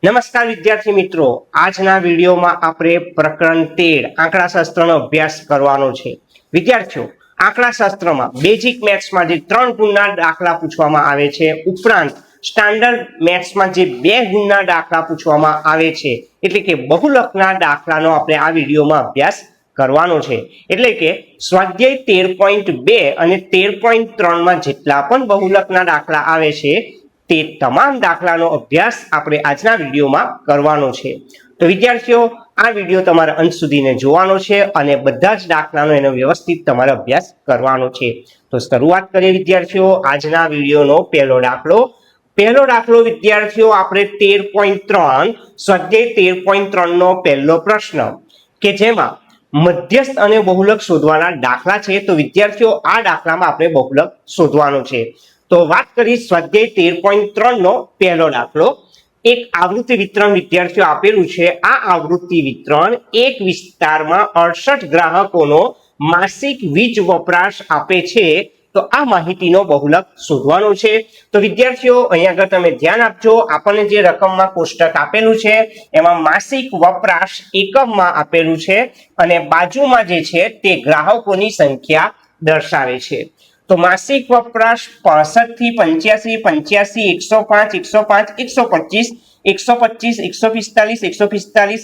નમસ્કાર વિદ્યાર્થી મિત્રો, આજના વિડીયોમાં આપણે પ્રકરણ 13 આંકડાશાસ્ત્રનો અભ્યાસ કરવાનો છે. વિદ્યાર્થીઓ, આંકડાશાસ્ત્રમાં બેઝિક મેથ્સમાં જે 3 ગુણના દાખલા પૂછવામાં આવે છે, ઉપરાંત સ્ટાન્ડર્ડ મેથ્સમાં જે 2 ગુણના દાખલા પૂછવામાં આવે છે, એટલે કે બહુલકના દાખલાનો આપણે આ વિડીયોમાં અભ્યાસ કરવાનો છે. એટલે કે સ્વાધ્યાય 13.2 અને 13.3 માં જેટલા પણ બહુલકના દાખલા આવે છે તે તમામ દાખલાનો અભ્યાસ આપણે આજના વિડીયોમાં કરવાનો છે. તો વિદ્યાર્થીઓ, આ વિડીયો તમારે અંત સુધીને જોવાનો છે અને બધા જ દાખલાનો એનો વ્યવસ્થિત તમારે અભ્યાસ કરવાનો છે. તો શરૂઆત કરીએ વિદ્યાર્થીઓ આજના વિડીયોનો પહેલો દાખલો વિદ્યાર્થીઓ આપણે 13.3 સ્વાધ્યાય 13.3 નો પહેલો પ્રશ્ન કે જેમાં મધ્યસ્થ અને બહુલક શોધવાના દાખલા છે. તો વિદ્યાર્થીઓ, આ દાખલામાં આપણે બહુલક શોધવાનું છે. તો વાત કરી સ્વાધ્યાય 13.3 નો પહેલો દાખલો. એક આવૃત્તિ વિતરણ વિદ્યાર્થીઓ આપેલું છે. આ આવૃત્તિ વિતરણ એક વિસ્તારમાં 68 ગ્રાહકોનો માસિક વીજ વપરાશ આપે છે. તો આ માહિતીનો બહુલક શોધવાનો છે. તો વિદ્યાર્થીઓ, અહીંયા આગળ તમે ધ્યાન આપજો. આપણને જે રકમમાં કોષ્ટક આપેલું છે એમાં માસિક વપરાશ એકમમાં આપેલું છે અને બાજુમાં જે છે તે ગ્રાહકોની સંખ્યા દર્શાવે છે. તો માસિક વપરાશ 65 થી 85, 85, 105, 105, 125, 125, 145, 145, 165, 165,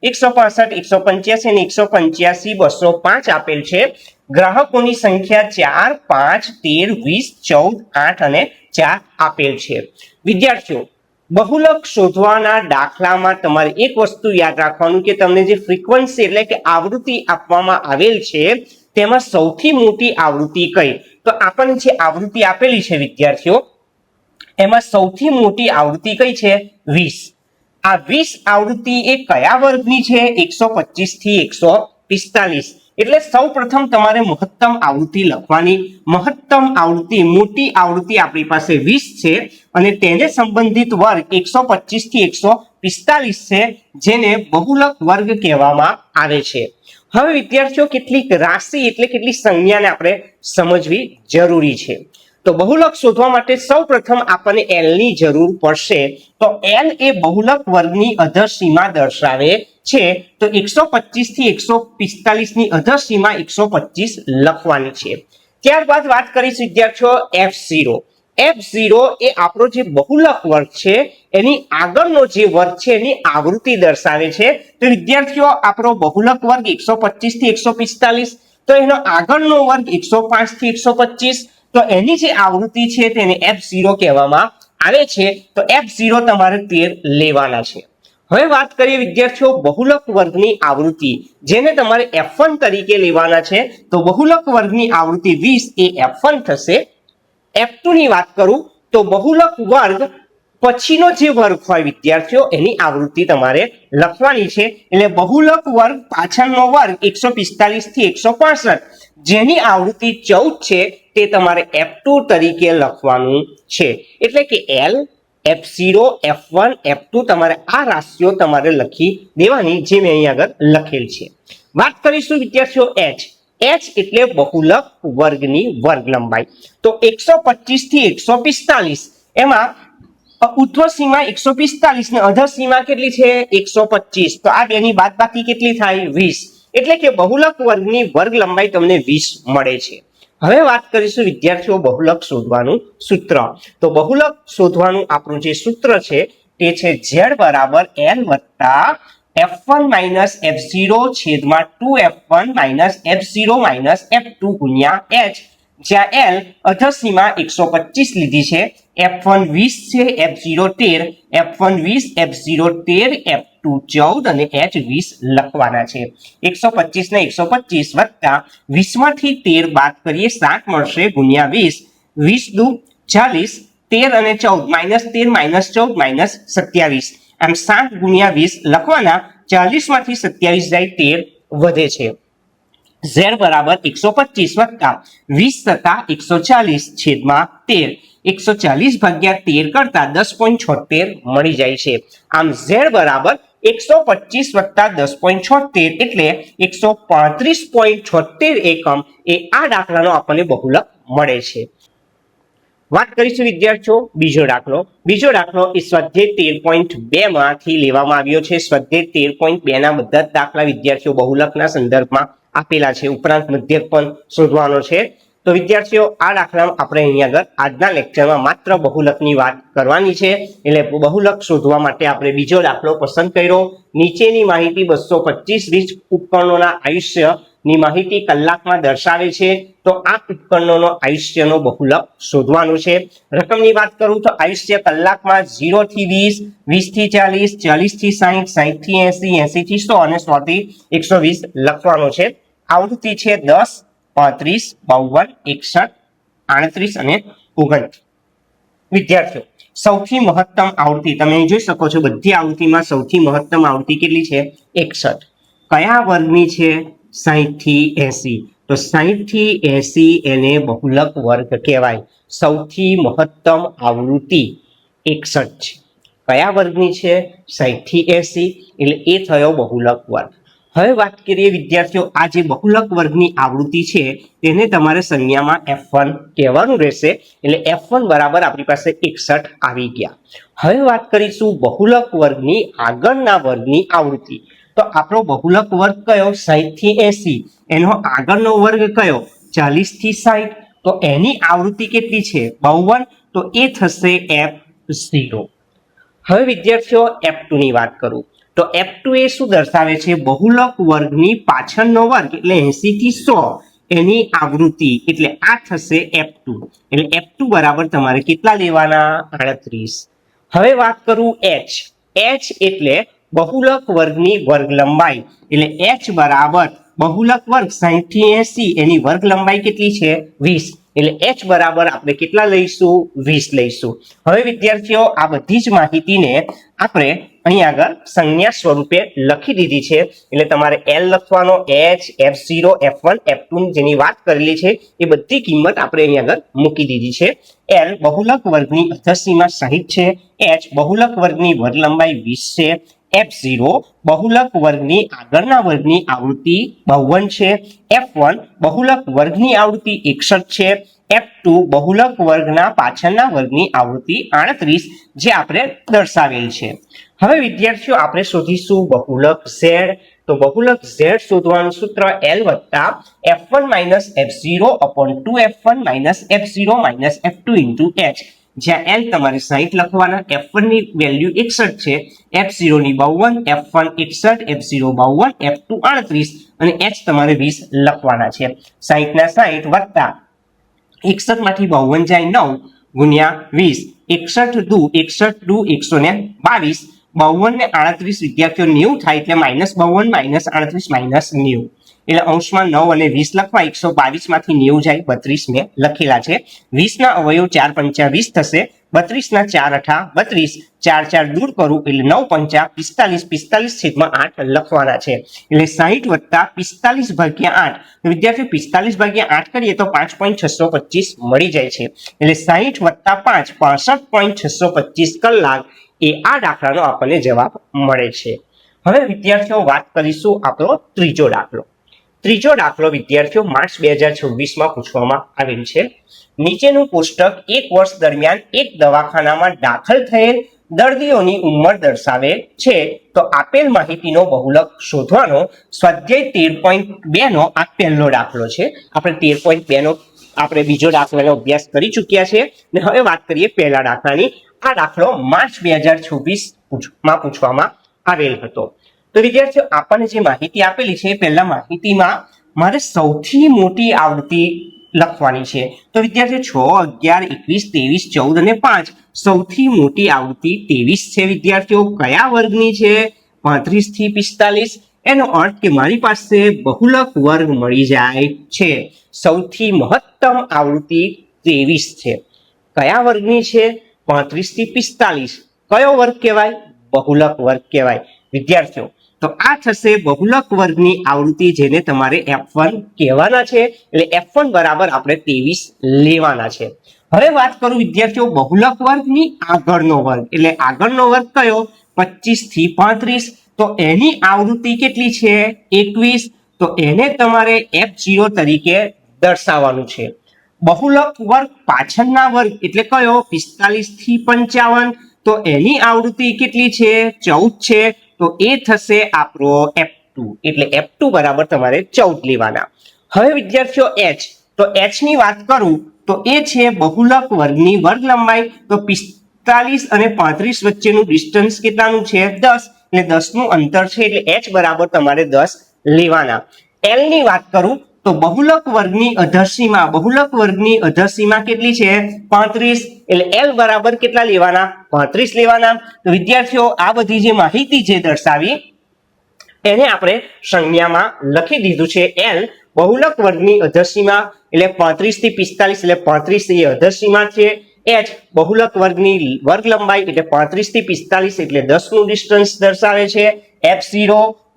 165, 185 અને 185, 205 આપેલ છે. ગ્રાહકોની સંખ્યા 4, 5, 13, 20, 14, 8 અને 4 આપેલ છે. વિદ્યાર્થીઓ, બહુલક શોધવાના દાખલામાં તમારે એક વસ્તુ યાદ રાખવાનું કે તમને જે ફ્રીક્વન્સી એટલે કે આવૃત્તિ આપવામાં આવેલ છે તેમાં સૌથી મોટી આવૃત્તિ કઈ? તો આપણને જે આવૃત્તિ આપેલી છે વિદ્યાર્થીઓ, એમાં સૌથી મોટી આવૃત્તિ કઈ છે? 20. આ 20 આવૃત્તિ એ કયા વર્ગની છે? 125 થી 145. એટલે સૌપ્રથમ તમારે મહત્તમ આવૃત્તિ લખવાની. મહત્તમ આવૃત્તિ, મોટી આવૃત્તિ આપણી પાસે 20 છે અને તેને સંબંધિત વર્ગ 125 થી 145 છે, જેને બહુલક વર્ગ કહેવામાં આવે છે. હવે વિદ્યાર્થીઓ, કેટલીક રાશિ એટલે કેટલીક સંજ્ઞાને આપણે સમજવી જરૂરી છે. તો બહુલક શોધવા માટે સૌપ્રથમ આપણને L ની જરૂર પડશે. તો L એ બહુલક વર્ગની અધરસીમા દર્શાવે છે. તો 125 થી 145 ની અધરસીમા 125 લખવાની છે. ત્યારબાદ વાત કરીશું વિદ્યાર્થીઓ F0. F0 એ આપણો જે બહુલક વર્ગ છે એની આગળનો જે વર્ગ છે એની આવૃત્તિ દર્શાવે છે. તો વિદ્યાર્થીઓ, આપણો બહુલક વર્ગ 125 થી 145, તો એનો આગળનો વર્ગ 105 થી 125, તો એની જે આવૃત્તિ છે તેને F0 કહેવામાં આવે છે. તો F0 તમારે 13 લેવાના છે. હવે વાત કરીએ વિદ્યાર્થીઓ બહુલક વર્ગની આવૃત્તિ, જેને તમારે F1 તરીકે લેવાના છે. તો બહુલક વર્ગની આવૃત્તિ 20 એ F1 થશે. F2 ની વાત કરું તો બહુલક વર્ગ પછીનો જે વર્ગ હોય વિદ્યાર્થીઓ એની આવૃત્તિ તમારે લખવાની છે. એટલે બહુલક વર્ગ પાછળનો વર્ગ 145 થી 165, જેની આવૃત્તિ 14 છે તે તમારે F2 તરીકે લખવાનું છે. એટલે કે L, F0, F1, F2 તમારે આ રાશિઓ તમારે લખી દેવાની, જે મેં અહીં આગળ લખેલ છે. વાત કરીશું વિદ્યાર્થીઓ H. H એટલે બહુલક વર્ગની વર્ગ લંબાઈ. તો 125 થી 145, એમાં ઉર્ધ્વ સીમા 145 ને અધર સીમા કેટલી છે? 125. તો આ બેની બાદબાકી કેટલી થાય? 20. એટલે કે બહુલક વર્ગની વર્ગ લંબાઈ તમને 20 મળે છે. હવે વાત કરીશું વિદ્યાર્થીઓ બહુલક શોધવાનું સૂત્ર. તો બહુલક શોધવાનું આપણું જે સૂત્ર છે તે છે Z બરાબર L વત્તા F1 માઇનસ F0 છેદમાં 2F1 minus F0 minus F2 ગુણ્યા H, જ્યાં L અધરસીમા 125 લીધી છે, F1 20 છે, F0 13, F1 20, F0 13, F2 14 અને H 20 લખવાના છે. 125 ને 125 વત્તા 20 માંથી 13 બાદ કરીએ 7 મળશે ગુણ્યા 20, 20 દુ 40, 13 અને 14 માઇનસ 13 માઇનસ 14 માઇનસ 27, આમ 7 ગુણ્યા 20 લખવાના. 40 માંથી 27 જાય 13 વધે છે. Z બરાબર 125 વત્તા 20 થતા 140 છેદમાં 13, 140 ભાગ્યા 13 કરતા 10.76 મળી જાય છે. આમ Z બરાબર 125 વત્તા 10.76 એટલે 135.76 એકમ એ આ દાખલાનો આપણને બહુલક મળે છે. વાત કરીશું વિદ્યાર્થીઓ બીજો દાખલો એ સ્વાધ્યાય 13.2 માંથી લેવામાં આવ્યો છે. સ્વાધ્યાય 13.2 ના બધા જ દાખલા વિદ્યાર્થીઓ બહુલકના સંદર્ભમાં આપેલા છે, ઉપરાંત મધ્યક પણ શોધવાનો છે. તો વિદ્યાર્થીઓ આ દાખલામાં આપણે અહીંયા આગળ આજના લેક્ચરમાં માત્ર બહુલકની વાત કરવાની છે, એટલે બહુલક શોધવા માટે આપણે બીજો દાખલો પસંદ કર્યો. નીચેની માહિતી 225 વીજ ઉપકરણોના આયુષ્યની માહિતી કલાકમાં દર્શાવે છે. તો આ ઉપકરણોનો આયુષ્યનો બહુલક શોધવાનું છે. રકમની વાત કરું તો આયુષ્ય કલાકમાં 0 થી 20, 20 થી 40, 40 થી 60, 60 થી 80, 80 થી 100 અને 100 થી 120 લખવાનો છે. આવૃત્તિ છે 10, 35, 52, 61, 38 અને 29. વિદ્યાર્થીઓ સૌથી મહત્તમ આવૃત્તિ તમે જોઈ શકો છો, બધી આવૃત્તિમાં સૌથી મહત્તમ આવૃત્તિ કેટલી છે? 61. કયા વર્ગની છે? 60 થી 80. તો 60 થી 80 એને બહુલક વર્ગ કહેવાય. સૌથી મહત્તમ આવૃત્તિ 61 છે. કયા વર્ગની છે? 60 થી 80, એટલે એ થયો બહુલક વર્ગ. હવે વાત કરીએ વિદ્યાર્થીઓ, આ જે બહુલક વર્ગની આવૃત્તિ છે તેને તમારે સંજ્ઞામાં F1 કહેવાનું રહેશે. એટલે F1 બરાબર આપણી પાસે 61 આવી ગયા. હવે વાત કરીશું બહુલક વર્ગની આગળના વર્ગની આવૃત્તિ. તો આપણો બહુલક વર્ગ કયો? 60 થી 80. એનો આગળનો વર્ગ કયો? 40 થી 60. તો એની આવૃત્તિ કેટલી છે? 52. તો એ થશે F0. હવે વિદ્યાર્થીઓ F2 ની વાત કરું તો F2 એ શું દર્શાવે છે? બહુલક વર્ગની પાછળનો વર્ગ એટલે 80 થી 100 એની આવૃત્તિ, એટલે આ થશે F2. એટલે F2 બરાબર તમારે કેટલા લેવાના? 38. હવે વાત કરું H એટલે બહુલક વર્ગની વર્ગ લંબાઈ, એટલે H બરાબર બહુલક વર્ગ 60 થી 80 એની વર્ગ લંબાઈ કેટલી છે? 20. એટલે H બરાબર આપણે કેટલા લઈશું? 20 લઈશું. હવે વિદ્યાર્થીઓ આ બધી જ માહિતીને આપણે અહીં આગળ સંજ્ઞા સ્વરૂપે લખી દીધી છે. એટલે તમારે L લખવાનો, H, F0, F1, F2 જેની વાત કરેલી છે એ બધી કિંમત આપણે અહીં આગળ મૂકી દીધી છે. L બહુલક વર્ગની અધસીમા 60 છે. H બહુલક વર્ગની વર્ગ લંબાઈ 20 છે. F0 બહુલક વર્ગની આગળના વર્ગની આવૃત્તિ 52 છે. F1 બહુલક વર્ગની આવૃત્તિ 61 છે. F2 બહુલક વર્ગના પાછળના વર્ગની આવૃત્તિ 38 જે આપણે દર્શાવેલ છે. હવે વિદ્યાર્થીઓ આપણે શોધીશું બહુલક Z. તો બહુલક Z શોધવાનું સૂત્ર L વત્તા F1 minus F0 upon 2F1 minus F0 minus F2 into H. જ્યાં L તમારે 60 લખવાના, F1 ની વેલ્યુ 61 છે, F0 ની 52, F1 61, F0 52, F2 38 અને H તમારે 20 લખવાના છે. 60 ના 60 વત્તા 61 માંથી 52 જાય 9 ગુણ્યા 20. 61 દુ 122 52 ને 38 વિદ્યાર્થીઓ 90 થાય, એટલે -52 -38 -90. એટલે અંશમાં 9 અને 20 લખવા 122 માંથી 90 જાય 32 મેં લખેલા છે. 20 ના અવયવ 4 પંચા 20 થશે. 32 ના 4 અઠા 32, 4 4 દૂર કરું એટલે 9 પંચા 45, 45 છેદમાં 8 લખવાના છે. એટલે 60 વત્તા 45 ભાગ્યા 8. વિદ્યાર્થીઓ 45 ભાગ્યા 8 કરીએ તો 5.625 મળી જાય છે. એટલે 60 વત્તા 5 65.625 કલાક એ આ દાખલાનો આપણને જવાબ મળે છે. હવે વિદ્યાર્થીઓ વાત કરીશું આપણો ત્રીજો દાખલો વિદ્યાર્થીઓ માર્ચ 2026 પૂછવામાં આવેલ છે. નીચેનું કોષ્ટક એક વર્ષ દરમિયાન એક દવાખાનામાં દાખલ થયેલ દર્દીઓની ઉંમર દર્શાવે છે. તો આપેલ માહિતીનો બહુલક શોધવાનો સ્વાધ્યાય 13.2 નો આ પહેલો દાખલો છે. આપણે 13.2 નો આપણે બીજો દાખલાનો અભ્યાસ કરી ચૂક્યા છે ને હવે વાત કરીએ પહેલા દાખલાની. આ દાખલો માર્ચ 2026 પૂછવામાં આવેલ હતો. તો વિદ્યાર્થીઓ આપણને જે માહિતી આપેલી છે પહેલા માહિતીમાં મારે સૌથી મોટી આવૃત્તિ લખવાની છે. તો વિદ્યાર્થીઓ 6, 11, 21, 23, 14 અને 5 સૌથી મોટી આવૃત્તિ 23 છે. વિદ્યાર્થીઓ કયા વર્ગની છે? 35 થી 45. એનો અર્થ કે મારી પાસે બહુલક વર્ગ મળી જાય છે. સૌથી મહત્તમ આવૃત્તિ 23 છે. કયા વર્ગની છે? 35 થી 45. કયો વર્ગ કહેવાય? બહુલક વર્ગ કહેવાય. વિદ્યાર્થીઓ તો આ થશે બહુલક વર્ગની આવૃત્તિ જેને તમારે F1 કહેવાના છે. એટલે F1 બરાબર આપણે 23 લેવાના છે. હવે વાત કરું વિદ્યાર્થીઓ બહુલક વર્ગની આગળનો વર્ગ, એટલે આગળનો વર્ગ કયો? 25 થી 35. તો એની આવૃત્તિ કેટલી છે? 21. તો એને તમારે F0 તરીકે દર્શાવવાનું છે. બહુલક વર્ગ પાછળના વર્ગ એટલે કયો 45 થી 55, તો એની આવૃત્તિ કેટલી છે 14 છે, તો એ થશે આપણો F2, એટલે F2 બરાબર તમારે 14 લેવાના. હવે વિદ્યાર્થીઓ h, તો h ની વાત કરું તો એ છે બહુલક વર્ગની વર્ગ લંબાઈ, તો 45 અને 35 વચ્ચેનું ડિસ્ટન્સ કેટલાનું છે 10, એટલે 10 નું અંતર છે, એટલે h બરાબર તમારે 10 લેવાના. l ની વાત કરું તો બહુલક વર્ગની અધરસીમા કેટલી છે 35, એટલે l બરાબર કેટલા લેવાના 35 લેવાના. તો વિદ્યાર્થીઓ આ બધી જે માહિતી છે દર્શાવી એને આપણે સંજ્ઞામાં લખી દીધું છે. l બહુલક વર્ગની અધરસીમા એટલે 35 થી 45, એટલે 35 એ અધરસીમા છે. h બહુલક વર્ગની વર્ગ લંબાઈ એટલે 35 થી 45, એટલે 10 નું ડિસ્ટન્સ દર્શાવે છે. f0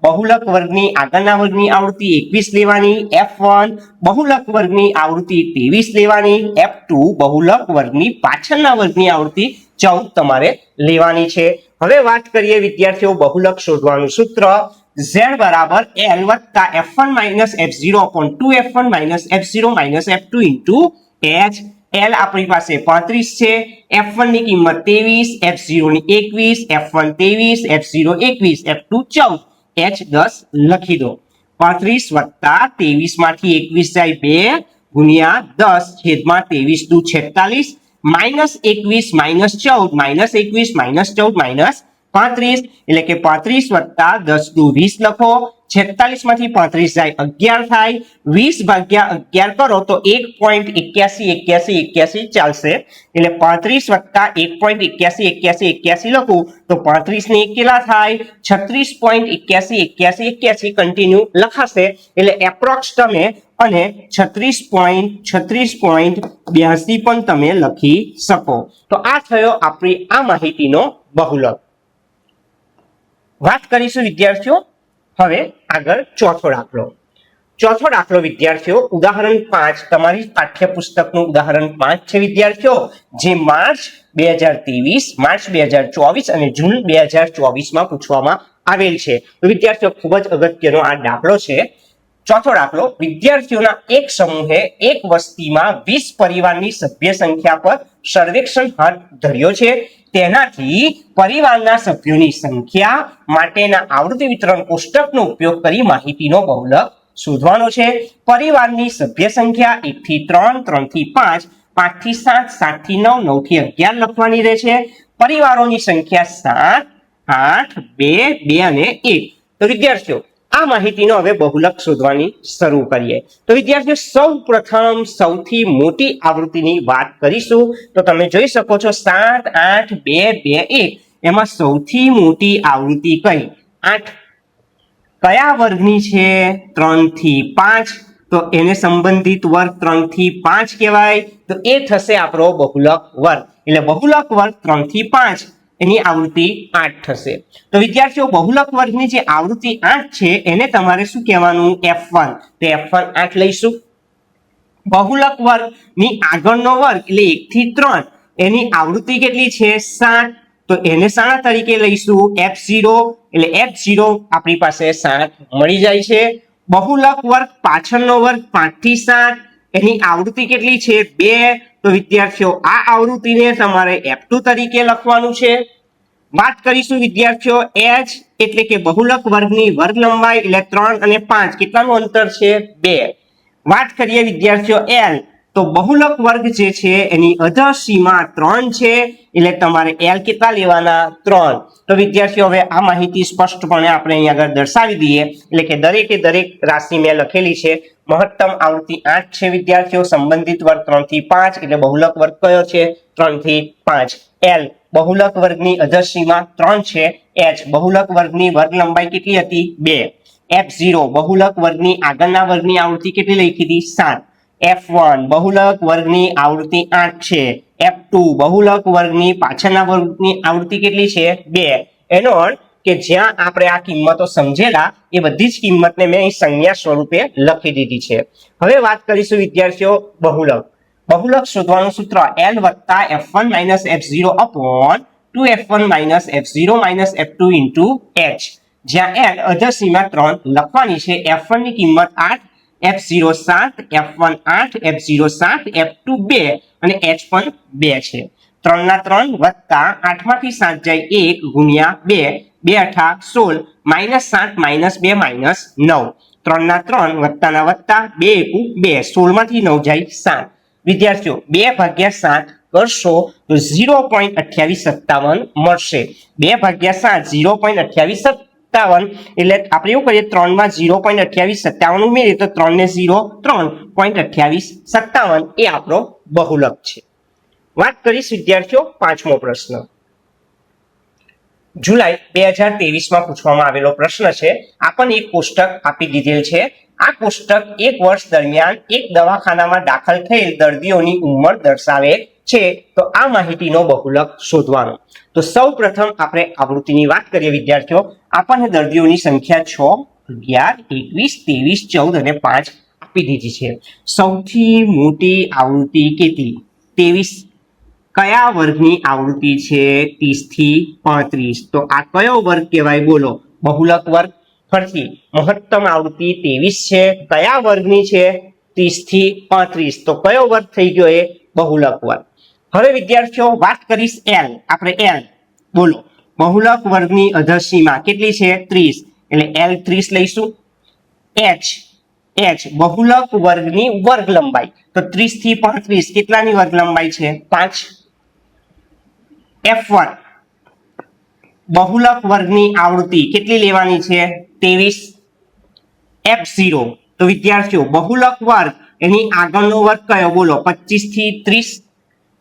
બહુલક વર્ગની આગળના વર્ગની આવૃત્તિ 21 લેવાની. f1 બહુલક વર્ગની આવૃત્તિ 23 લેવાની. f2 બહુલક વર્ગની પાછળના વર્ગની આવૃત્તિ 14 તમારે લેવાની છે. હવે વાત કરીએ વિદ્યાર્થીઓ બહુલક શોધવાનું સૂત્ર. z બરાબર l વત્તા f1 minus f0 upon 2f1 minus f0 minus f2 into h. l આપણી પાસે 35 છે, f1 ની કિંમત 23, f0 ની 21, f1 23, f0 21, f2 14, h 10 લખી દો. 35 વત્તા 23 માંથી 21 જાય 2 ગુણ્યા 10 છેદમાં 23 દુ 46, minus 21 minus 14 minus 21 minus 14 minus 35, એટલે કે 35 વત્તા 10 દુ 20 લખો. 46 માંથી 35 જાય 11 થાય. 20 ભાગ્યા 11 કરો તો 1.818181 ચાલશે, એટલે 35 વત્તા 1.818181 લખું તો 35 ને 1 કેટલા થાય 36.818181 કન્ટિન્યુ લખાશે, એટલે એપ્રોક્સ તમે અને 36.82 પણ તમે લખી શકો. તો આ થયો આપણી આ માહિતીનો બહુલક. વાત કરીશું વિદ્યાર્થીઓ હવે આગળ ચોથો દાખલો. ચોથો દાખલો વિદ્યાર્થીઓ ઉદાહરણ 5, તમારી પાઠ્યપુસ્તકનું ઉદાહરણ 5 છે વિદ્યાર્થીઓ, જે માર્ચ 2023, માર્ચ 2024 અને જૂન 2024 માં પૂછવામાં આવેલ છે. તો વિદ્યાર્થીઓ ખૂબ જ અગત્યનો આ દાખલો છે. ચોથો દાખલો, વિદ્યાર્થીઓના એક સમૂહે એક વસ્તીમાં 20 પરિવારની સભ્ય સંખ્યા પર સર્વેક્ષણ હાથ ધર્યો છે. તેનાથી પરિવારના સભ્યોની સંખ્યા માટેના આવૃત્તિ વિતરણ કોષ્ટકનો ઉપયોગ કરી માહિતીનો બહુલક શોધવાનો છે. પરિવારની સભ્ય સંખ્યા 1 થી 3, 3 થી 5, 5 થી 7, 7 થી 9, 9 થી 11 લખવાની રહેશે. પરિવારોની સંખ્યા 7, 8, 2, 2 અને 1. તો વિદ્યાર્થીઓ આ માહિતીનો હવે બહુલક શોધવાની શરૂ કરીએ. તો વિદ્યાર્થીઓ સૌ પ્રથમ સૌથી મોટી આવૃત્તિની વાત કરીશું. તો તમે જોઈ શકો છો 7, 8, 2, 2, 1. એમાં સૌથી મોટી આવૃત્તિ કઈ 8 કયા વર્ગની છે 3 થી 5, તો એને સંબંધિત વર્ગ 3 થી 5 કહેવાય. તો એ થશે આપણો બહુલક વર્ગ, એટલે બહુલક વર્ગ 3 થી 5 એની આવૃત્તિ 8 થશે. તો વિદ્યાર્થીઓ બહુલક વર્ગની જે આવૃત્તિ 8 છે એને તમારે શું કહેવાનું f1, તો f1 8 લઈશું. બહુલક વર્ગની આગળનો વર્ગ એટલે 1 થી 3 એની આવૃત્તિ કેટલી છે 7, તો એને શાના તરીકે લઈશું f0, એટલે f0 આપણી પાસે 7 મળી જાય છે. બહુલક વર્ગ પાછળનો વર્ગ 5 થી 7 એની આવૃત્તિ કેટલી છે 2, તો વિદ્યાર્થીઓ આ આવૃત્તિને તમારે f2 તરીકે લખવાનું છે. વાત કરીશું વિદ્યાર્થીઓ h, એટલે કે બહુલક વર્ગની વર્ગ લંબાઈ એટલે 3 અને 5 કેટલાનું અંતર છે 2. વાત કરીએ વિદ્યાર્થીઓ l, તો બહુલક વર્ગ જે છે એની અધરસીમા 3 છે, એટલે તમારે l કેટલા લેવાના 3. તો વિદ્યાર્થીઓ હવે આ માહિતી સ્પષ્ટપણે આપણે અહીં આગળ દર્શાવી દઈએ, એટલે કે દરેકે દરેક રાશિ મેં લખેલી છે. મહત્તમ આવૃત્તિ 8 છે વિદ્યાર્થીઓ, સંબંધિત વર્ગ 3 થી 5, એટલે બહુલક વર્ગ કયો છે 3 થી 5. l બહુલક વર્ગની અધરસીમા 3 છે. h બહુલક વર્ગની વર્ગ લંબાઈ કેટલી હતી 2. f0 બહુલક વર્ગની આગળના વર્ગની આવૃત્તિ કેટલી લખી હતી 7. f1 બહુલક વર્ગની આવૃત્તિ 8 છે. f2 બહુલક વર્ગની પાછળના વર્ગની આવૃત્તિ કેટલી છે 2. એનો અર્થ કે જ્યાં આપણે આ કિંમતો સમજેલા એ બધી જ કિંમતને મેં અહીં સંજ્ઞા સ્વરૂપે લખી દીધી છે. હવે વાત કરીશું વિદ્યાર્થીઓ બહુલક શોધવાનું સૂત્ર l વત્તા f1 minus f0 upon 2f1 minus f0 minus f2 into h, જ્યાં l અધરસીમા 3 લખવાની છે. f1 ની કિંમત 8, F0 7, F1 8, F0 7, F2 2 અને H પણ 2 છે. 3 ના 3 વત્તા 8 માંથી 7 જાય 1 ગુણ્યા 2, 2 8 16 -7 -2 -9. 3 ના 3 વત્તા ના વત્તા 2 2, 16 માંથી 9 જાય 7. વિદ્યાર્થીઓ 2 ભાગ્યા 7 કરશો તો 0.2857 મળશે. 2 ભાગ્યા 7 0.2857 એટલે આપણે એવું કરીએ 3 માં 0.2857 ઉમેરીએ તો 3 ને 0 3.2857 એ આપણો બહુલક છે. વાત કરીશ વિદ્યાર્થીઓ પાંચમો પ્રશ્ન. જુલાઈ 2023 માં પૂછવામાં આવેલો પ્રશ્ન છે. આપણને એક કોષ્ટક આપી દીધેલ છે. આ કોષ્ટક એક વર્ષ દરમિયાન એક દવાખાનામાં દાખલ થયેલ દર્દીઓની ઉંમર દર્શાવે છે. તો આ માહિતીનો બહુલક શોધવાનો. તો સૌ પ્રથમ આપણે આવૃત્તિની વાત કરીએ વિદ્યાર્થીઓ. આપણને દર્દીઓની સંખ્યા 6, 11, 21, 23, 14 અને 5 આપી દીધી છે. સૌથી મોટી આવૃત્તિ કેટલી? 23. કયા વર્ગની આવૃત્તિ છે? 30 થી 35. તો આ કયો વર્ગ કહેવાય? બોલો. બહુલક વર્ગ. ફરીથી મહત્તમ આવૃત્તિ 23 છે. કયા વર્ગની છે? 30 થી 35. તો કયો વર્ગ થઈ ગયો? એ બહુલક વર્ગ. હવે વિદ્યાર્થીઓ વાત કરીશ L. આપણે L બોલો. બહુલક વર્ગની અધરસીમા કેટલી છે? 30. એટલે L 30 લઈશું. H બહુલક વર્ગની વર્ગ લંબાઈ. તો 30 થી 35 કેટલાની વર્ગ લંબાઈ છે? 5. F1 બહુલક વર્ગની આવૃત્તિ કેટલી લેવાની છે? 23. F0 તો વિદ્યાર્થીઓ બહુલક વર્ગ એની આગળનો વર્ગ કયો? બોલો. 25 થી 30.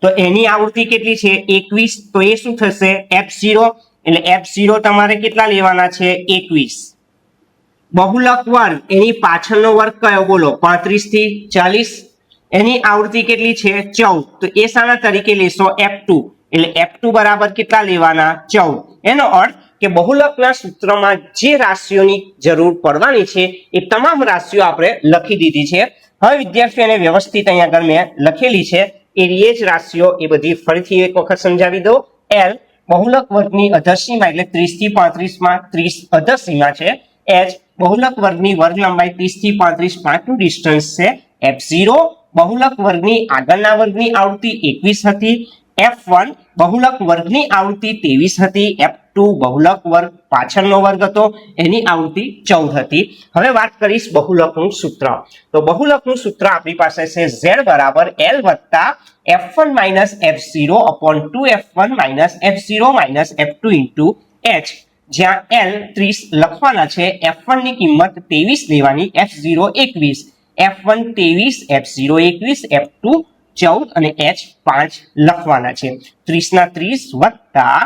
તો એની આવૃત્તિ કેટલી છે? 21. તો એ શું થશે? F0. એટલે F0 તમારે કેટલા લેવાના છે? 21. બહુલક વર્ગ એની પાછળનો વર્ગ કયો? બોલો. 35 થી 40. એની આવૃત્તિ કેટલી છે? 14. તો એ શાના તરીકે લેશો? F2. એટલે F2 બરાબર કેટલા લેવાના? 14. એનો અર્થ કે બહુલકના સૂત્રમાં જે રાશિઓની જરૂર પડવાની છે એ તમામ રાશિઓ આપણે લખી દીધી છે. હવે વિદ્યાર્થીઓને વ્યવસ્થિત અહીંયા આગળ મેં લખેલી છે એ જ રાશિઓ એ બધી ફરીથી એક વખત સમજાવી દો. L બહુલક વર્ગની અધરસીમા એટલે 30 થી 35 માં 30 અધરસીમા છે. H બહુલક વર્ગની વર્ગ લંબાઈ 30 થી 35 5 નું ડિસ્ટન્સ છે. F0 બહુલક વર્ગની આગળના વર્ગની આવૃત્તિ 21 હતી. F1 બહુલક વર્ગની આવૃત્તિ 23 હતી. F2 બહુલક વર્ગ પાછળનો વર્ગ હતો એની આવૃત્તિ 14 હતી. હવે વાત કરીશ બહુલકનું સૂત્ર. તો બહુલકનું સૂત્ર આપણી પાસે છે Z બરાબર L વત્તા F1 minus F0 upon 2F1 minus F0 minus F2 into H. જ્યાં L 30 લખવાના છે. F1 ની કિંમત 23 લેવાની. F0 21. F1 23, F0 21, F2 14 અને H 5 લખવાના છે. 30 ના 30 વત્તા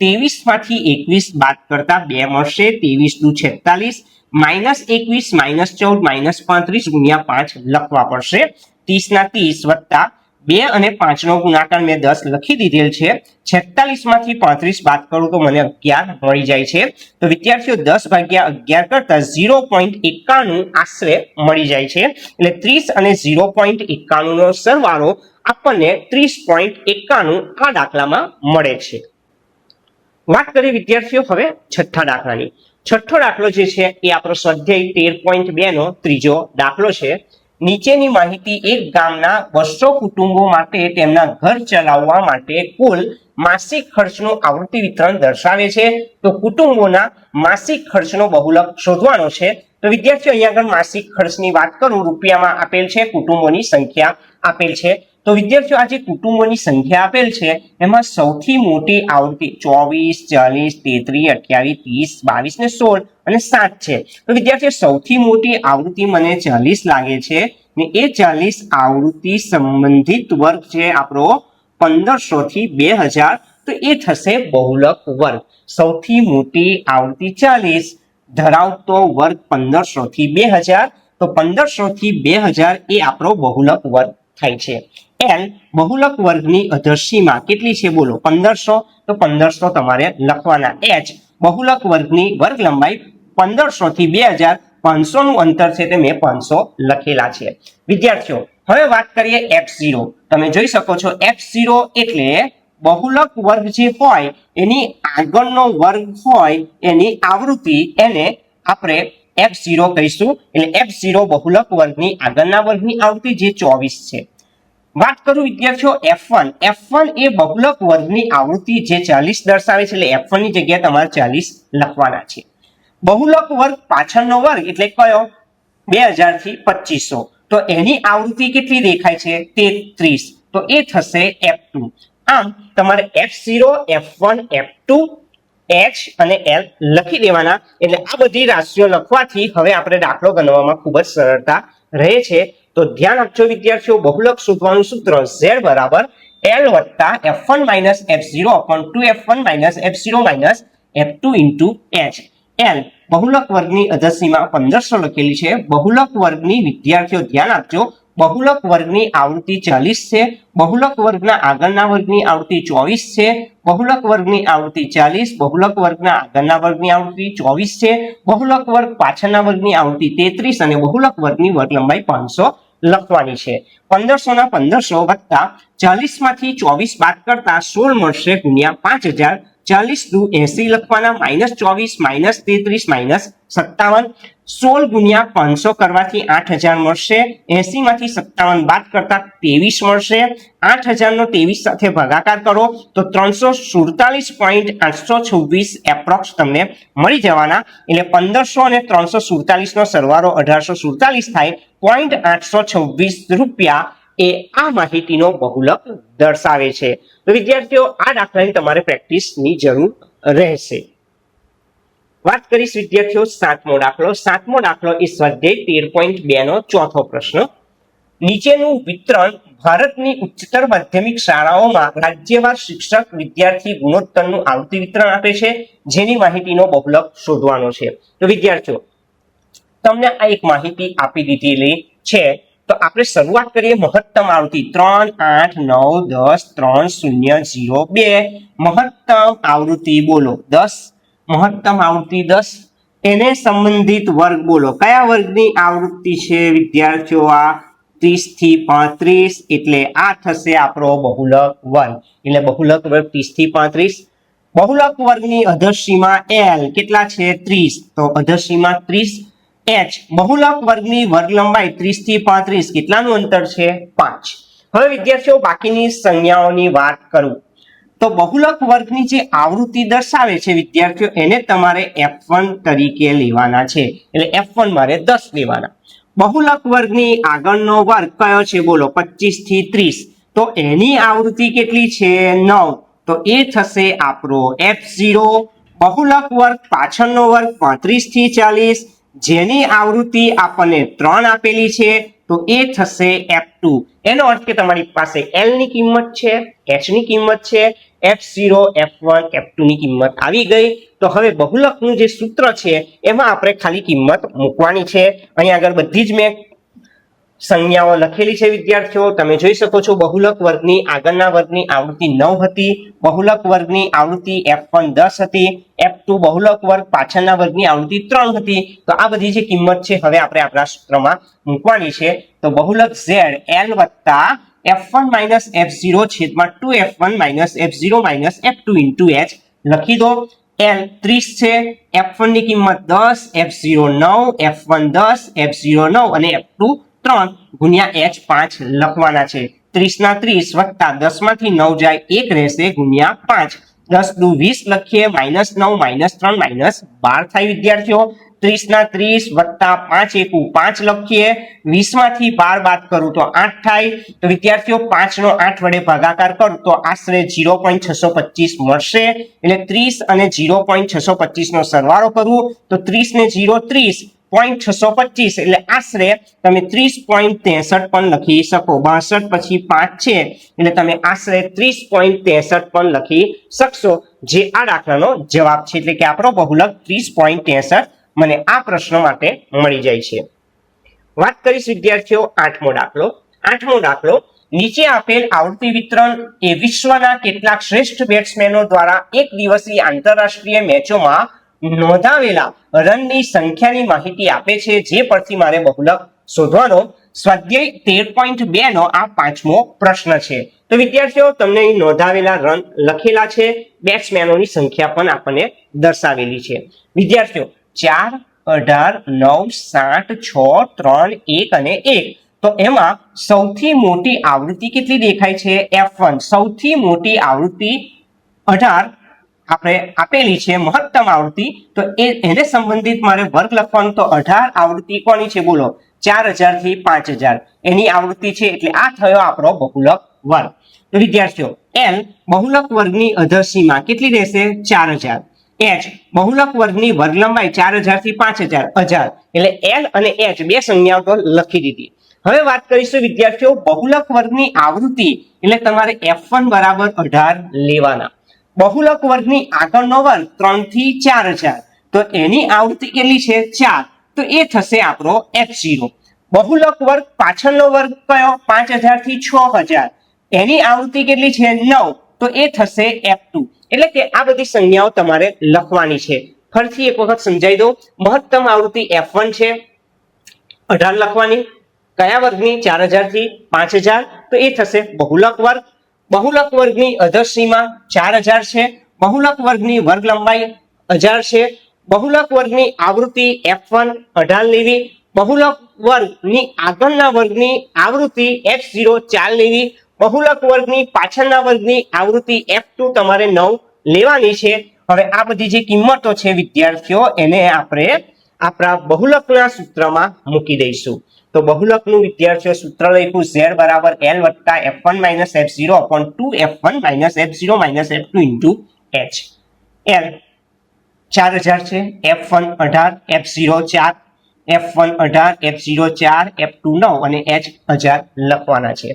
23 માંથી 21 બાદ કરતા 2 મળશે. 23 દુ 46 માઇનસ 21 માઇનસ 14 માઇનસ 35 ગુણ્યા 5 લખવા પડશે. 30 ના 30 વત્તા 2 અને 5 નો ગુણાકાર મેં 10 લખી દીધેલ છે. 46 માંથી 35 બાદ કરું તો મને 11 મળી જાય છે. તો વિદ્યાર્થીઓ 10 ભાગ્યા 11 કરતા 0.91 આશરે મળી જાય છે. એટલે 30 અને 0.91 નો સરવાળો આપણને 30.91 આ દાખલામાં મળે છે. વાત કરીએ વિદ્યાર્થીઓ હવે છઠ્ઠા દાખલાની. છઠ્ઠો દાખલો જે છે એ આપણો સ્વાધ્યાય 13.2 નો ત્રીજો દાખલો છે. નીચેની માહિતી એક ગામના 200 કુટુંબો માટે તેમના ઘર ચલાવવા માટે કુલ માસિક ખર્ચનું આવૃત્તિ વિતરણ દર્શાવે છે. તો કુટુંબોના માસિક ખર્ચનો બહુલક શોધવાનો છે. તો વિદ્યાર્થીઓ અહીંયા આગળ માસિક ખર્ચની વાત કરું રૂપિયામાં આપેલ છે. કુટુંબોની સંખ્યા આપેલ છે. તો વિદ્યાર્થીઓ આ જે કુટુંબોની સંખ્યા આપેલ છે એમાં સૌથી મોટી આવૃત્તિ 24, 40, 33, 28, 22 ને 16 અને 7 છે. તો વિદ્યાર્થીઓ સૌથી મોટી આવૃત્તિ મને 40 લાગે છે ને એ 40 આવૃત્તિ સંબંધિત વર્ગ છે આપણો 1500 થી 2000. તો એ થશે બહુલક વર્ગ. સૌથી મોટી આવૃત્તિ 40 ધરાવતો વર્ગ 1500 થી 2000. તો 1500 થી 2000 એ આપણો બહુલક વર્ગ થાય છે. L બહુલક વર્ગની અધરસીમા કેટલી છે? બોલો. 1500. તો 1500 તમારે લખવાના. H બહુલક વર્ગની વર્ગ લંબાઈ 1500 થી 2000. 500 નું અંતર છે તે મેં 500 લખેલા છે. વિદ્યાર્થીઓ હવે વાત કરીએ F0. તમે જોઈ શકો છો F0 એટલે બહુલક વર્ગ જે હોય એની આગળનો વર્ગ હોય એની આવૃત્તિ એને આપણે F0 કહીશું એટલે F0 બહુલક વર્ગની આગળના વર્ગની આવૃત્તિ જે 24 છે. વાત કરું વિદ્યાર્થીઓ F1 એ બહુલક વર્ગની આવૃત્તિ જે 40 દર્શાવે છે એટલે F1 ની જગ્યાએ તમારે 40 લખવાના છે. બહુલક વર્ગ પાછળનો વર્ગ એટલે કયો 2000 થી 2500 તો એની આવૃત્તિ કેટલી દેખાય છે 33 તો એ થશે F2. આમ તમારે F0 F1 F2 H અને L લખી દેવાના એટલે આ બધી રાશિઓ લખવાથી હવે આપણે દાખલો ગણવામાં ખૂબ જ સરળતા રહે છે. તો ધ્યાન આપજો વિદ્યાર્થીઓ બહુલક શોધવાનું સૂત્ર Z બરાબર L વત્તા F1 minus F0 upon 2F1 minus F0 minus F2 into H. L બહુલક વર્ગની અધસીમા 1500 લખેલી છે. બહુલક વર્ગની વિદ્યાર્થીઓ ધ્યાન આપજો બહુલક વર્ગની આવૃત્તિ 40 છે. બહુલક વર્ગના આગળના વર્ગની આવૃત્તિ 24 છે. બહુલક વર્ગની આવૃત્તિ 40 બહુલક વર્ગના આગળના વર્ગની આવૃત્તિ 24 છે. બહુલક વર્ગ પાછળના વર્ગની આવૃત્તિ 33 અને બહુલક વર્ગની વર્ગ લંબાઈ 500 લખવાની છે. 1500 ના 1500 વત્તા 40 માંથી 24 બાદ કરતા 16 મળશે ગુણ્યા 5000 40 દુ 80 લખવાના માઇનસ 24 માઇનસ 33 માઇનસ 57 16 ગુણ્યા 500 કરવાથી 8000 મળશે 80 માંથી 57 બાદ કરતા 23 મળશે 8000 નો 23 સાથે ભાગાકાર કરો તો 347.826 એપ્રોક્સ તમને મળી જવાના એટલે 1500 અને 347 નો સરવાળો 1847 થાય 0.826 રૂપિયા એ આ માહિતીનો બહુલક દર્શાવે છે. તો વિદ્યાર્થીઓ આ દાખલાની તમારે પ્રેક્ટિસની જરૂર રહેશે. વાત કરીશ વિદ્યાર્થીઓ સાતમો દાખલો એ સ્વાધ્યાય 13.2 નો ચોથો પ્રશ્ન. નીચેનું વિતરણ ભારતની ઉચ્ચતર માધ્યમિક શાળાઓમાં રાજ્યવાર શિક્ષક વિદ્યાર્થી ગુણોત્તરનું આવૃત્તિ વિતરણ આપે છે જેની માહિતીનો બહુલક શોધવાનો છે. તો વિદ્યાર્થીઓ તમને આ એક માહિતી આપી દીધેલી છે. તો આપણે શરૂઆત કરીએ મહત્તમ આવૃત્તિ 3 8 9 10 3 0 0 2 મહત્તમ આવૃત્તિ બોલો 10 મહત્તમ આવૃત્તિ 10 એને સંબંધિત વર્ગ બોલો કયા વર્ગની આવૃત્તિ છે વિદ્યાર્થીઓ આ 30 થી 35 એટલે આ થશે આપણો બહુલક વર્ગ એટલે બહુલક વર્ગ 30 થી 35 બહુલક વર્ગની અધરસીમા L કેટલા છે 30 તો અધરસીમા 30 H બહુલક વર્ગની વર્ગ લંબાઈ 30 થી 35 કેટલાનું અંતર છે 5. હવે વિદ્યાર્થીઓ બાકીની સંજ્ઞાઓની વાત કરું તો બહુલક વર્ગની જે આવૃત્તિ દર્શાવે છે વિદ્યાર્થીઓ એને તમારે F1 તરીકે લેવાના છે એટલે F1 મારે 10 લેવાના. બહુલક વર્ગની આગળનો વર્ગ કયો છે બોલો 25 થી 30 તો એની આવૃત્તિ કેટલી છે 9 તો એ થશે આપણો F0. બહુલક વર્ગ પાછળનો વર્ગ 35 થી 40 જેની આવૃત્તિ આપણને 3 આપેલી છે તો એ થશે F2. એનો અર્થ કે તમારી પાસે L ની કિંમત છે H ની કિંમત છે F0 F1 F2 ની કિંમત આવી ગઈ. તો હવે બહુલકનું જે સૂત્ર છે એમાં આપણે ખાલી કિંમત મૂકવાની છે. અહીં આગળ બધી જ મેં સંજ્ઞાઓ લખેલી છે વિદ્યાર્થીઓ તમે જોઈ શકો છો બહુલક વર્ગની આગળના વર્ગની આવૃત્તિ 9 હતી. બહુલક વર્ગની આવૃત્તિ F1 10 હતી. F2 બહુલક વર્ગ પાછળના વર્ગની આવૃત્તિ 3 હતી. તો આ બધી જે કિંમત છે હવે આપણે આપણા સૂત્રમાં મૂકવાની છે. તો બહુલક Z L વત્તા F1 માઇનસ F0 છેદમાં 2F1 minus F0 minus F2 into H લખી દો. L 30 છે F1 ની કિંમત 10 F0 9 F1 10 F0 9 અને F2 3 ગુણ્યા H 5 લખવાના છે. 30 ના 30 વત્તા 10 માંથી 9 જાય 1 રહેશે ગુણ્યા 5 10 દુ 20 લખીએ -9 -3 -12 થાય વિદ્યાર્થીઓ. 30 ના 30 વત્તા 5 એકુ 5 લખીએ 20 માંથી 12 બાદ કરું તો 8 થાય. તો વિદ્યાર્થીઓ 5 નો 8 વડે ભાગાકાર કરું તો આશરે 0.625 મળશે એટલે 30 અને 0.625 નો સરવાળો કરું તો 30 ને 0 30 0.625 એટલે આશરે તમે 30.63 પણ લખી શકો. 62 પછી 5 છે એટલે તમે આશરે 30.63 પણ લખી શકશો જે આ દાખલાનો જવાબ છે. એટલે કે આપણો બહુલક 30.63 મને આ પ્રશ્ન માટે મળી જાય છે. વાત કરીશ વિદ્યાર્થીઓ આઠમો દાખલો નીચે આપેલ આવૃત્તિ વિતરણ એ વિશ્વના કેટલાક શ્રેષ્ઠ બેટ્સમેનો દ્વારા એક દિવસીય આંતરરાષ્ટ્રીય મેચોમાં નોંધાવેલા રનની સંખ્યાની માહિતી આપે છે જે પરથી મારે બહુલક શોધવાનો. સ્વાધ્યાય 13.2 નો આ પાંચમો પ્રશ્ન છે. તો વિદ્યાર્થીઓ તમને અહીં નોંધાવેલા રન લખેલા છે બેટ્સમેનોની સંખ્યા પણ આપણને દર્શાવેલી છે. વિદ્યાર્થીઓ 4 18 9 7 6 3 1 અને 1 તો એમાં સૌથી મોટી આવૃત્તિ કેટલી દેખાય છે F1 સૌથી મોટી આવૃત્તિ 18 આપણે આપેલી છે મહત્તમ આવૃત્તિ તો એને સંબંધિત મારે વર્ગ લખવાનું તો 18 આવૃત્તિ કોની છે બોલો 4000 થી 5000 એની આવૃત્તિ છે એટલે આ થયો આપણો બહુલક વર્ગ તો વિદ્યાર્થીઓ L બહુલક વર્ગની અધરસીમા કેટલી રહેશે 4000 H બહુલક વર્ગની વર્ગ લંબાઈ 4000 થી 5000 એટલે L અને H બે સંજ્ઞાઓ તો લખી દીધી હવે વાત કરીશું વિદ્યાર્થીઓ બહુલક વર્ગની આવૃત્તિ એટલે તમારે F1 બરાબર 18 લેવાના બહુલક વર્ગની આગળનો વર્ગ 3 થી 4000 તો એની આવૃત્તિ કેટલી છે 4 તો એ થશે આપણો F0 બહુલક વર્ગ પાછળનો વર્ગ કયો 5000 થી 6000 એની આવૃત્તિ કેટલી છે 9 તો એ થશે F2 એટલે કે આ બધી સંજ્ઞાઓ તમારે લખવાની છે ફરીથી એક વખત સમજાવી દો મહત્તમ આવૃત્તિ F1 છે 18 લખવાની કયા વર્ગની 4000 થી 5000 તો એ થશે બહુલક વર્ગ બહુલક વર્ગની અધરસીમા 4000 છે બહુલક વર્ગની વર્ગ લંબાઈ 1000 છે બહુલક વર્ગની આવૃત્તિ F1 18 લેવી બહુલક વર્ગની આગળના વર્ગની આવૃત્તિ F0 4 લેવી બહુલક વર્ગની પાછળના વર્ગની આવૃત્તિ F2 તમારે 9 લેવાની છે હવે આ બધી જે કિંમતો છે વિદ્યાર્થીઓ એને આપણે આપણા બહુલકના સૂત્રમાં મૂકી દઈશું તો બહુલકનું વિદ્યાર્થીઓ સૂત્ર લખ્યું Z બરાબર L વત્તા F1 minus F0 upon 2F1 minus F0 minus F2 into H L 4000 છે F1 18 F0 4 F1 18 F0 4 F2 9 અને H 1000 લખવાના છે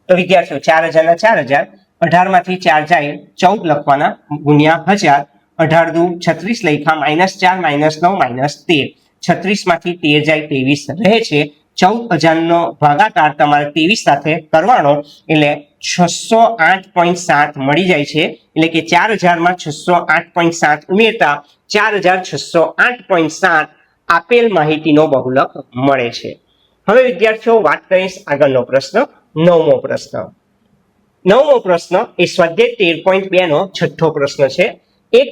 તો વિદ્યાર્થીઓ 4000 ના 4000 18 માંથી 4 જાય 14 લખવાના ગુણ્યા 1000 18 દુ 36 લખ્યા -4 -9 -13 36 માંથી 13 જાય 23 રહે છે 14000 નો ભાગાકાર તમારે 23 સાથે કરવાનો એટલે 608.7 મળી જાય છે એટલે કે 4000 માં 608.7 ઉમેરતા 4608.7 આપેલ માહિતીનો બહુલક મળે છે હવે વિદ્યાર્થીઓ વાત કરીશ આગળનો પ્રશ્ન નવમો પ્રશ્ન એ સ્વાધ્યાય 13.2 નો છઠ્ઠો પ્રશ્ન છે એક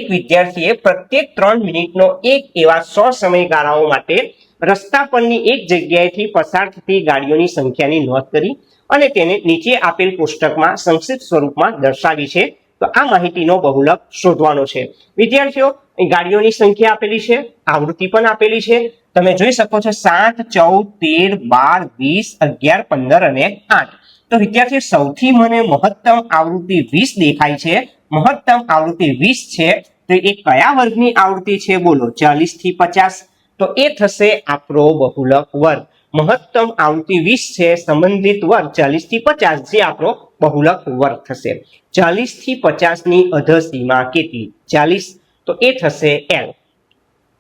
વિદ્યાર્થીએ પ્રત્યેક 3 મિનિટનો એક એવા 100 સમયગાળાઓ માટે રસ્તા પરની એક જગ્યાએથી પસાર થતી ગાડીઓની સંખ્યાની નોંધ કરી અને તેને નીચે આપેલ કોષ્ટકમાં સંક્ષિપ્ત સ્વરૂપમાં દર્શાવી છે તો આ માહિતીનો બહુલક શોધવાનો છે વિદ્યાર્થીઓ ગાડીઓની સંખ્યા આપેલી છે આવૃત્તિ પણ આપેલી છે તમે જોઈ શકો છો 7 14 13 12 20 11 15 અને 8 તો વિદ્યાર્થીઓ સૌથી મને મહત્તમ આવૃત્તિ 20 દેખાય છે મહત્તમ આવૃત્તિ 20 છે તો એ કયા વર્ગની આવૃત્તિ છે બોલો 40 થી 50 તો એ થશે આપણો બહુલક વર્ગ મહત્તમ આવૃત્તિ 20 છે સંબંધિત વર્ગ 40 થી 50 જે આપણો બહુલક વર્ગ થશે 40 થી 50 ની અધસીમા કેટલી 40 તો એ થશે L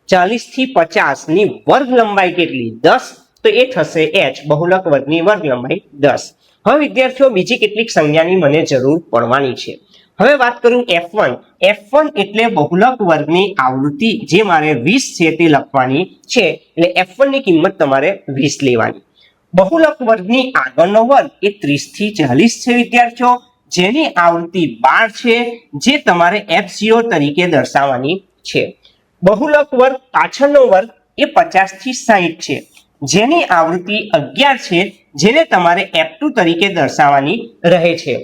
40 થી 50 ની વર્ગ લંબાઈ કેટલી 10 તો એ થશે H બહુલક વર્ગની વર્ગ લંબાઈ 10 હવે વિદ્યાર્થીઓ બીજી કેટલીક સંજ્ઞાની મને જરૂર પડવાની છે હવે વાત કરું F1 એટલે બહુલક વર્ગની આવૃત્તિ જે મારે 20 છે તે લખવાની છે એટલે F1 ની કિંમત તમારે 20 લેવાની બહુલક વર્ગની આગળનો વર્ગ એ 30 થી 40 છે વિદ્યાર્થીઓ જેની આવૃત્તિ 12 છે જે તમારે F0 તરીકે દર્શાવવાની છે બહુલક વર્ગ પાછળનો વર્ગ એ 50 થી 60 છે જેની આવૃત્તિ 11 છે જેને તમારે F2 તરીકે દર્શાવવાની રહે છે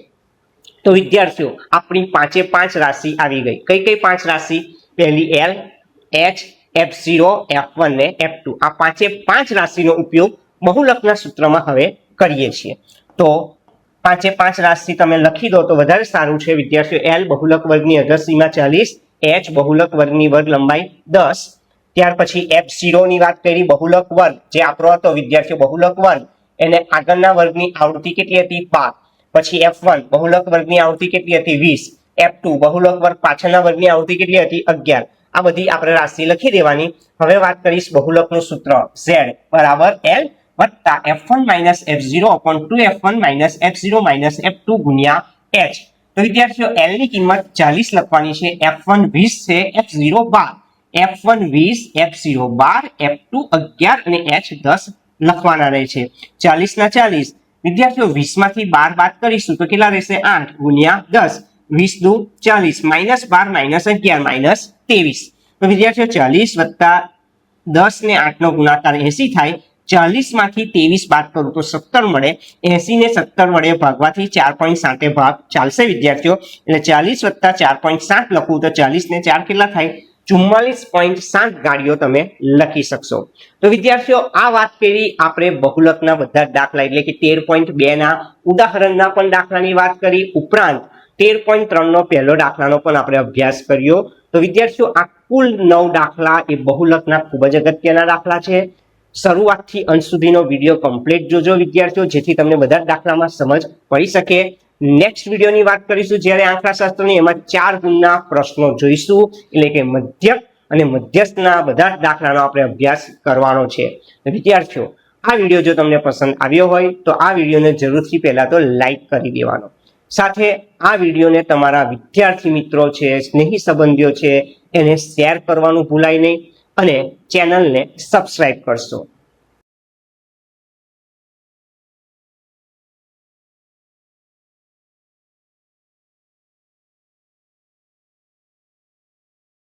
તો વિદ્યાર્થીઓ આપણી 5 રાશિ આવી ગઈ કઈ 5 રાશિ પહેલી L H F0 F1 ને F2 આ 5 રાશિનો ઉપયોગ બહુલકના સૂત્રમાં હવે કરીએ છીએ તો 5 રાશિ તમે લખી દો તો વધારે સારું છે વિદ્યાર્થીઓ L બહુલક વર્ગની અધસીમા 40 H બહુલક વર્ગની વર્ગ લંબાઈ 10 ત્યાર પછી F0 ની વાત કરી બહુલક વર્ગ જે આપણો હતો વિદ્યાર્થીઓ બહુલક વર્ગ એને આગળના વર્ગની આવૃત્તિ કેટલી હતી 12 પછી F1 બહુલક વર્ગની આવૃત્તિ કેટલી હતી 20 F2 બહુલક વર્ગ પાછળના વર્ગની આવૃત્તિ કેટલી હતી 11 આ બધી આપણે રાશિ લખી દેવાની હવે વાત કરીશ બહુલકનું સૂત્ર Z બરાબર L વત્તા F1 minus F0 upon 2F1 minus F0 minus F2 ગુણ્યા H તો વિદ્યાર્થીઓ L ની કિંમત 40 લખવાની છે F1 20 છે F0 12 F1 20 F0 12 F2 11 અને H 10 લખવાના રહે છે 40 ના 40 વિદ્યાર્થીઓ 20 માંથી 12 બાદ કરીશું તો કેટલા રહેશે 8 ગુણ્યા 10 20 દુ 40 -12 -11 -23 તો વિદ્યાર્થીઓ 40 વત્તા 10 ને 8 નો ગુણાકાર 80 થાય. 40 માંથી 23 બાદ કરું તો 17 મળે. 80 ને 17 વડે ભાગવાથી 4.7 ભાગ ચાલશે વિદ્યાર્થીઓ. એટલે 40 વત્તા 4.7 લખું તો 40 ને 4 કેટલા થાય? 44.7 ગાડીઓ તમે લખી શકશો. તો વિદ્યાર્થીઓ આ વાત કરી આપણે બહુલકના બધા દાખલા એટલે કે 13.2 ના ઉદાહરણના પણ દાખલાની વાત કરી, ઉપરાંત 13.3 નો પહેલો દાખલાનો પણ આપણે અભ્યાસ કર્યો. તો વિદ્યાર્થીઓ આ કુલ 9 દાખલા એ બહુલકના ખૂબ જ અગત્યના દાખલા છે. શરૂઆતથી અંત સુધીનો વિડીયો કમ્પ્લીટ જોજો વિદ્યાર્થીઓ, જેથી તમને બધા દાખલામાં સમજ પડી શકે. નેક્સ્ટ વિડીયોની વાત કરીશું જ્યારે આંકડાશાસ્ત્રની, એમાં 4 ગુણના પ્રશ્નો જોઈશું, એટલે કે મધ્યક અને મધ્યસ્થના બધા જ દાખલાનો આપણે અભ્યાસ કરવાનો છે. વિદ્યાર્થીઓ આ વિડીયો જો તમને પસંદ આવ્યો હોય તો આ વિડીયોને જરૂરથી પહેલા તો લાઈક કરી દેવાનો. સાથે આ વિડીયોને તમારા વિદ્યાર્થી મિત્રો છે, સ્નેહી સંબંધીઓ છે, એને શેર કરવાનું ભૂલાય નહીં અને ચેનલને સબસ્ક્રાઇબ કરશો.